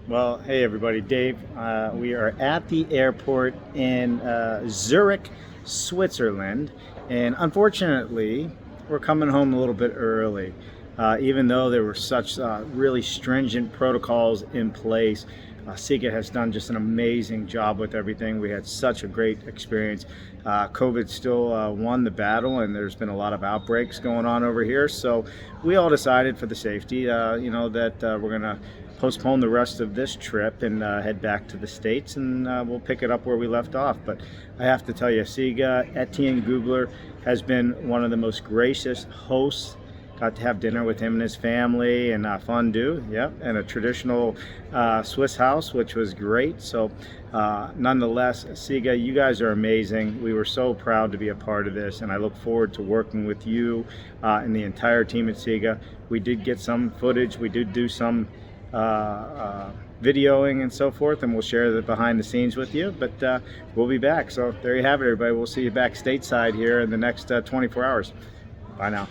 Well, hey everybody, Dave. We are at the airport in Zurich, Switzerland, and unfortunately, we're coming home a little bit early. Even though there were such really stringent protocols in place, SIGA has done just an amazing job with everything. We had such a great experience. COVID still won the battle, and there's been a lot of outbreaks going on over here. So we all decided for the safety, that we're going to postpone the rest of this trip and head back to the States, and we'll pick it up where we left off. But I have to tell you, Siga, Etienne Gugler has been one of the most gracious hosts. Got to have dinner with him and his family and fondue, yep, and a traditional Swiss house, which was great. So nonetheless, Siga, you guys are amazing. We were so proud to be a part of this, and I look forward to working with you and the entire team at Siga. We did get some footage. We did do some videoing and so forth, and we'll share the behind the scenes with you, but we'll be back. So there you have it, everybody. We'll see you back stateside here in the next 24 hours. Bye now.